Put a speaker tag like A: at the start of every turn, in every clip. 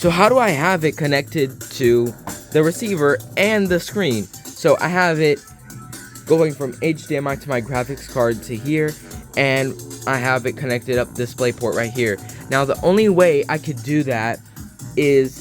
A: So how do I have it connected to the receiver and the screen? So I have it going from HDMI to my graphics card to here, and I have it connected up DisplayPort right here. Now the only way I could do that is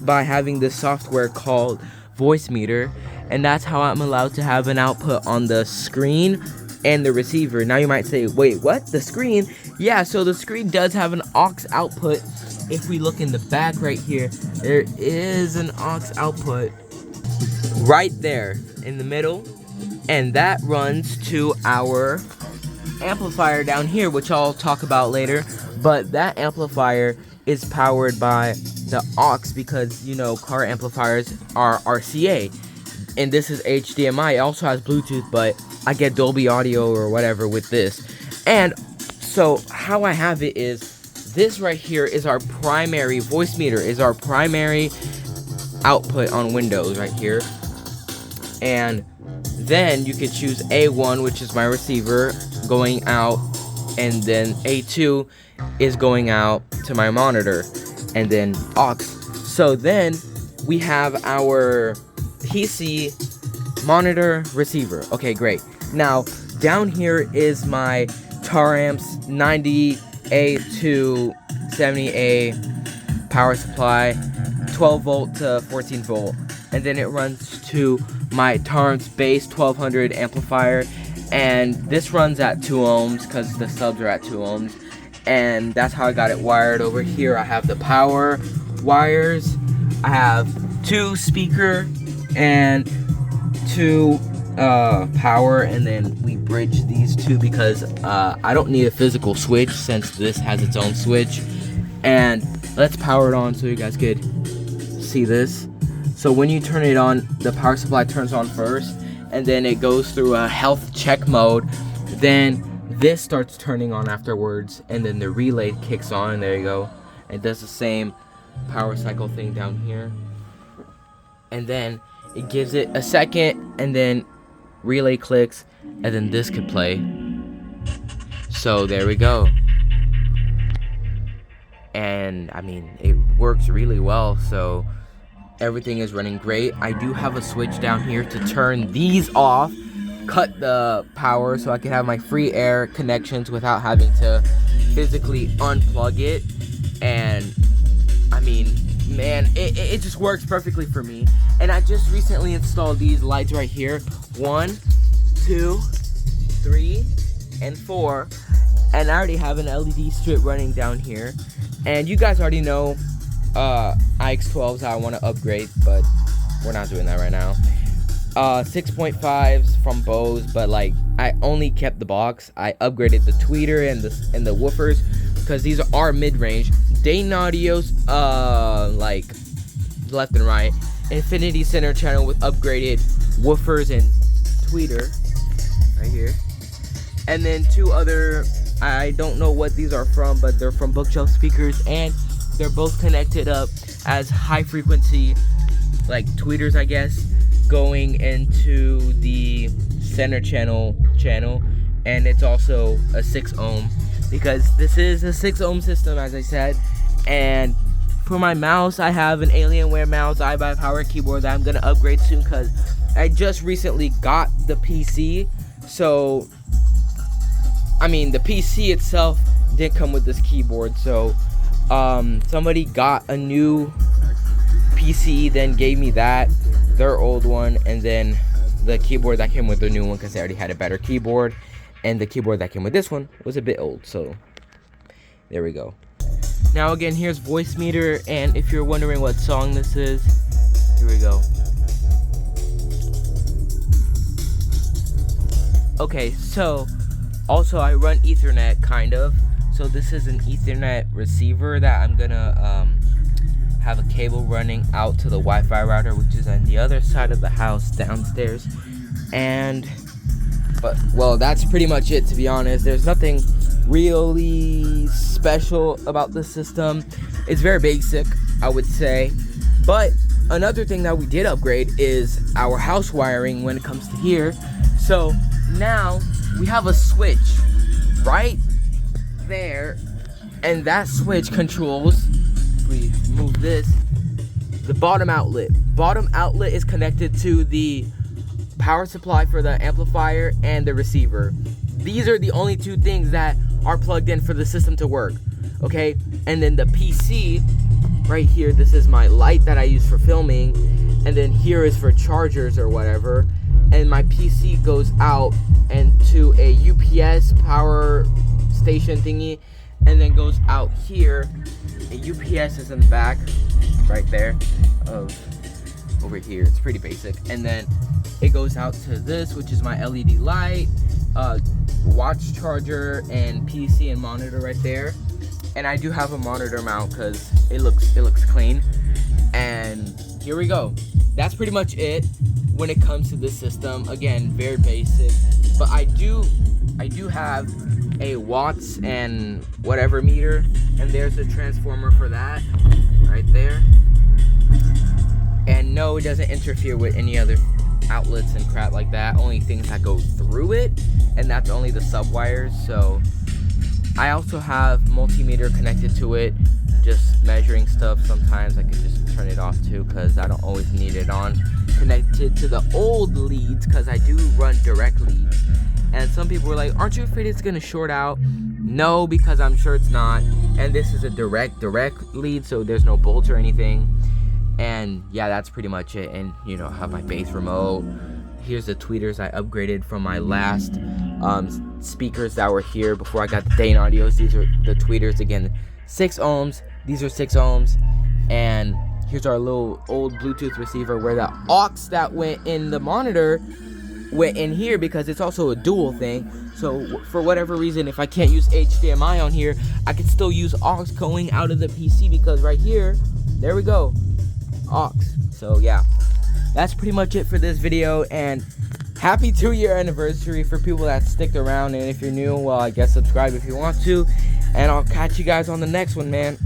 A: by having this software called Voicemeeter, and that's how I'm allowed to have an output on the screen and the receiver. Now you might say, wait, what? The screen? Yeah, so the screen does have an aux output. If we look in the back right here, there is an aux output right there in the middle, and that runs to our amplifier down here, which I'll talk about later. But that amplifier is powered by the aux because, you know, car amplifiers are RCA, and this is HDMI. It also has Bluetooth, but I get Dolby Audio or whatever with this. And so how I have it is, this right here is our primary Voicemeeter, is our primary output on Windows right here. And then you can choose A1, which is my receiver, going out, and then A2 is going out to my monitor, and then aux. So then we have our PC, monitor, receiver. Okay, great. Now down here is my Taramps 90A to 70A power supply, 12 volt to 14 volt, and then it runs to my Taramps base 1200 amplifier, and this runs at 2 ohms because the subs are at 2 ohms, and that's how I got it wired. Over here I have the power wires, I have 2 speaker and 2 power, and then we bridge these 2 because I don't need a physical switch since this has its own switch. And let's power it on so you guys could see this. So when you turn it on, the power supply turns on first, and then it goes through a health check mode. Then this starts turning on afterwards, and then the relay kicks on, and there you go. It does the same power cycle thing down here. And then it gives it a second, and then relay clicks, and then this could play. So there we go. And I mean, it works really well, so everything is running great. I do have a switch down here to turn these off, cut the power so I can have my free air connections without having to physically unplug it. And I mean, man, it just works perfectly for me. And I just recently installed these lights right here, 1, 2, 3, and 4, and I already have an LED strip running down here. And you guys already know IX12s I want to upgrade, but we're not doing that right now. 6.5s from Bose, but like I only kept the box. I upgraded the tweeter and the woofers because these are mid-range. Dayton Audio's like left and right. Infinity Center channel with upgraded woofers and tweeter right here. And then 2 other, I don't know what these are from, but they're from Bookshelf speakers, and they're both connected up as high frequency like tweeters, I guess, going into the center channel, and it's also a 6 ohm because this is a 6 ohm system, as I said. And for my mouse, I have an Alienware mouse iBuyPower keyboard that I'm gonna upgrade soon because I just recently got the PC. So I mean, the PC itself did come with this keyboard, so somebody got a new PC, then gave me that, their old one, and then the keyboard that came with the new one because they already had a better keyboard, and the keyboard that came with this one was a bit old. So there we go. Now again, here's Voicemeeter, and if you're wondering what song this is, here we go. Okay, so also I run Ethernet, kind of. So this is an Ethernet receiver that I'm gonna have a cable running out to the Wi-Fi router, which is on the other side of the house downstairs. But that's pretty much it, to be honest. There's nothing really special about this system. It's very basic, I would say. But another thing that we did upgrade is our house wiring when it comes to here. So now we have a switch right there, and that switch controls, if we move this, the bottom outlet. Bottom outlet is connected to the power supply for the amplifier and the receiver. These are the only two things that are plugged in for the system to work, okay? And then the PC right here, this is my light that I use for filming, and then here is for chargers or whatever. And my PC goes out and to a UPS power station thingy, and then goes out here. A UPS is in the back right there of over here. It's pretty basic. And then it goes out to this, which is my LED light, watch charger, and PC and monitor right there. And I do have a monitor mount because it looks clean. And here we go. That's pretty much it when it comes to this system. Again, very basic, but I do have a watts and whatever meter, and there's a transformer for that right there. And no, it doesn't interfere with any other outlets and crap like that, only things that go through it, and that's only the sub wires. So I also have multimeter connected to it, just measuring stuff. Sometimes I could just turn it off too because I don't always need it on. Connected to the old leads because I do run direct leads, and some people were like, aren't you afraid it's gonna short out? No, because I'm sure it's not. And this is a direct lead, so there's no bolts or anything. And yeah, that's pretty much it. And you know, I have my bass remote. Here's the tweeters I upgraded from my last speakers that were here before I got the Dane Audios. These are the tweeters again, 6 ohms. These are 6 ohms. And here's our little old Bluetooth receiver where the aux that went in the monitor went in here because it's also a dual thing. So for whatever reason, if I can't use HDMI on here, I can still use aux going out of the PC because right here, there we go, aux. So yeah, that's pretty much it for this video, and happy 2-year anniversary for people that stick around. And if you're new, well, I guess subscribe if you want to, and I'll catch you guys on the next one, man.